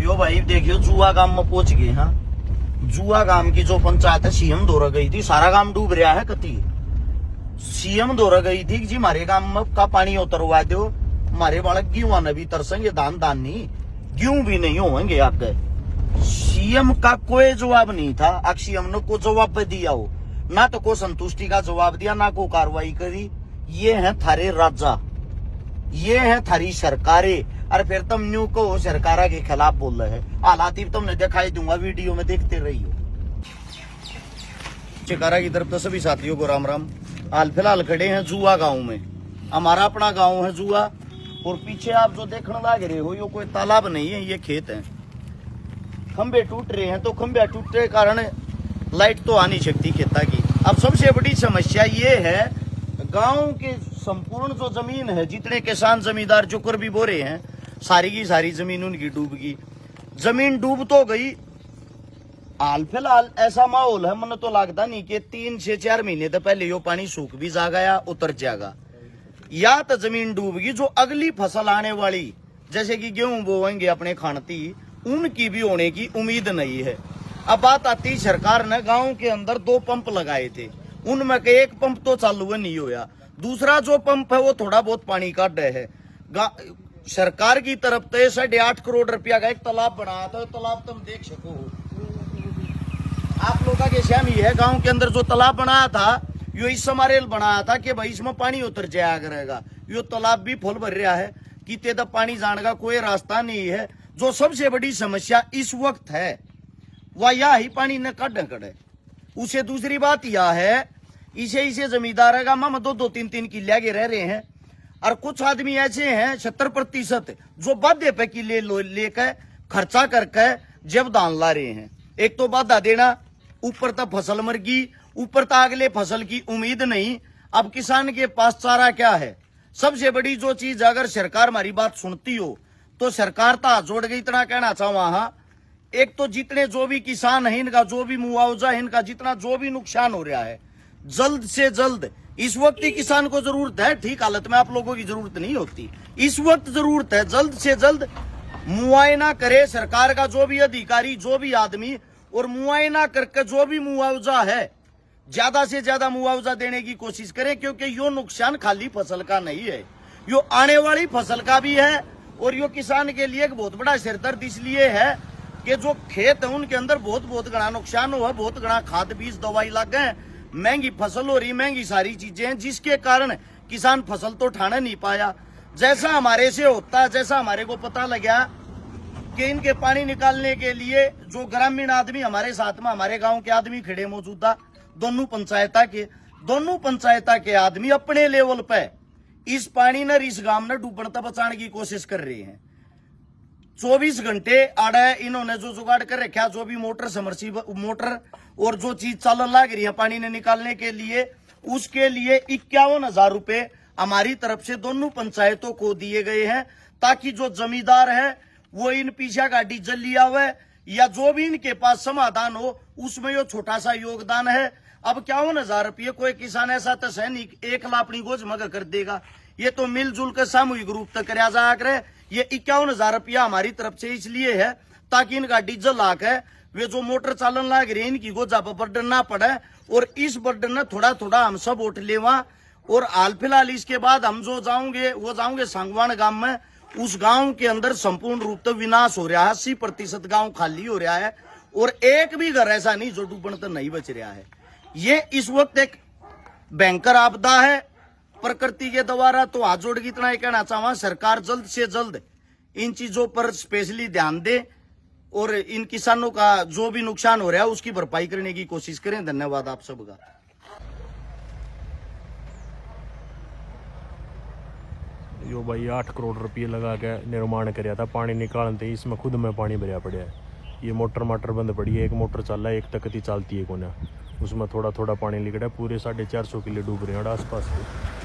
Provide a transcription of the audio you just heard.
यो भाई देखियो जुआ गांव में पहुंच गए। हाँ, जुआ गांव की जो पंचायत है सीएम दौरा गई थी, सारा गांव डूब रहा है। कती सीएम दौरा गई थी जी हमारे गांव में का पानी उतरवा दो, हमारे बालक गेहूं न भी तरसेंगे, दान नहीं, गेहूं भी नहीं होंगे आपके। सीएम का कोई जवाब नहीं था। अब सीएम ने को जवाब दिया हो ना, तो को संतुष्टि का जवाब दिया ना को कार्रवाई करी। ये है थारे राजा, ये है थारी सरकारें। और फिर तुम न्यू को सरकार के खिलाफ बोल रहे हैं। हालात तुमने दिखाई दूंगा, वीडियो में देखते रहिए। चिकारा की तरफ तो सभी साथियों को राम राम। हाल फिलहाल खड़े हैं जुआ गांव में, हमारा अपना गांव है जुआ। और पीछे आप जो देखने लग रहे हो, ये कोई तालाब नहीं है, ये खेत है। खंबे टूट रहे हैं, तो खंबे टूटने के कारण लाइट तो आ नहीं सकती खेता की। अब सबसे बड़ी समस्या ये है, गांव के संपूर्ण जो जमीन है, जितने किसान जमींदार जो कर भी बोरे हैं, सारी की सारी जमीन उनकी डूब गई। जमीन डूब तो गई। हाल फिलहाल ऐसा माहौल है, मन तो लगता नहीं कि 3 से 4 महीने तो पहले यो पानी सूख भी जा गया, उतर जाएगा, या तो जमीन डूब गई। जो अगली फसल आने वाली, जैसे कि गेहूं बोएंगे अपने खानती, उनकी भी होने की उम्मीद नहीं है। अब बात आती, सरकार ने गांव के अंदर 2 पंप लगाए थे, उनमें के एक पंप तो चालू नहीं होया, दूसरा जो पंप है वो थोड़ा बहुत पानी काट रहे है। सरकार की तरफ से 8.5 करोड़ रुपया का एक तालाब बनाया था। तालाब तुम देख सको, आप लोगों के सहम ही है, गांव के अंदर जो तालाब बनाया था, यो इस समारेल बनाया था कि भाई इसमें पानी उतर जाया करेगा। यो तालाब भी फुल भर रहा है, किते तक पानी जाने का कोई रास्ता नहीं है। जो सबसे बड़ी समस्या इस वक्त है वह यह ही पानी न कड़े। उसे दूसरी बात यह है, इसे जमींदार है गांव में 2-2, 3-3 किले के रह रहे हैं। और कुछ आदमी ऐसे हैं 70% जो बाधे पे किले लेकर खर्चा करके जब दान ला रहे हैं। एक तो बाधा देना, ऊपर तक फसल मर गई, ऊपर तक अगले फसल की उम्मीद नहीं। अब किसान के पास चारा क्या है? सबसे बड़ी जो चीज, अगर सरकार हमारी बात सुनती हो तो सरकार तो हाथ जोड़ गई। इतना कहना चाहूँ, एक तो जितने जो भी किसान है, इनका जो भी मुआवजा है, इनका जितना जो भी नुकसान हो रहा है, जल्द से जल्द, इस वक्त ही किसान को जरूरत है, ठीक हालत में आप लोगों की जरूरत नहीं होती, इस वक्त जरूरत है, जल्द से जल्द मुआयना करे सरकार का जो भी अधिकारी, जो भी आदमी, और मुआयना करके जो भी मुआवजा है ज्यादा से ज्यादा मुआवजा देने की कोशिश करें। क्योंकि यो नुकसान खाली फसल का नहीं है, यो आने वाली फसल का भी है। और यो किसान के लिए एक बहुत बड़ा सिरदर्द इसलिए है कि जो खेत है उनके अंदर बहुत घना नुकसान हुआ, बहुत घना खाद बीज दवाई लग गए, महंगी फसल हो रही, महंगी सारी चीजें हैं, जिसके कारण किसान फसल तो ठाने नहीं पाया। जैसा हमारे से होता है, जैसा हमारे को पता लगा कि इनके पानी निकालने के लिए जो ग्रामीण आदमी हमारे साथ में, हमारे गांव के आदमी खड़े मौजूदा, दोनों पंचायत के आदमी अपने लेवल पे इस पानी न इस गांव ने डूबने तक बचाने की कोशिश कर रहे हैं। 24 घंटे आड़े इन्होंने जो जुगाड़ कर रखा, जो भी मोटर, समर्सिबल मोटर और जो चीज चल लग रही है पानी ने निकालने के लिए, उसके लिए 51,000 रुपए हमारी तरफ से दोनों पंचायतों को दिए गए हैं, ताकि जो जमींदार है वो इन पीछा गाड़ी जल्दी आवे, या जो भी इनके पास समाधान हो उसमें यो छोटा सा योगदान है। अब 51,000 रुपये कोई किसान ऐसा तो है नहीं 1 लाख अपनी गोज मगर कर देगा, ये तो मिलजुल कर सामूहिक रूप तक कराया जा करे। ये 51,000 रुपया हमारी तरफ से इसलिए है ताकि इनका डीजल आके वे जो मोटर चालन लग रही है, इनकी गोजा पर बर्डन ना पड़े, और इस बर्डन में थोड़ा थोड़ा हम सब उठ लेवा। और हाल फिलहाल इसके बाद हम जो जाऊंगे सांगवान गांव में। उस गांव के अंदर संपूर्ण रूप से विनाश हो रहा है, 80% गांव खाली हो रहा है, और एक भी घर ऐसा नहीं जो डूबने तो नहीं बच रहा है। ये इस वक्त एक भयंकर आपदा है प्रकृति के द्वारा। तो हाथ जोड़ के इतना ही कहना चाहूंगा, सरकार जल्द से जल्द इन चीजों पर स्पेशली ध्यान दे और इन किसानों का जो भी नुकसान हो रहा है उसकी भरपाई करने की कोशिश करें। धन्यवाद आप सबका। यो भाई 8 करोड़ रुपये लगा के निर्माण कराया था, पानी निकालते इसमें खुद में पानी भरिया पड़ा है। ये मोटर बंद पड़ी है, एक मोटर चल रहा है, एक तकती चलती है कोना, उसमें थोड़ा थोड़ा पानी निकला है। पूरे 450 किले डूब रहे हैं आसपास के।